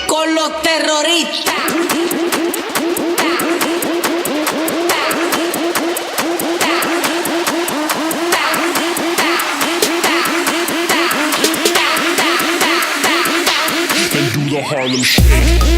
con los terroristas. And do the Harlem Shake.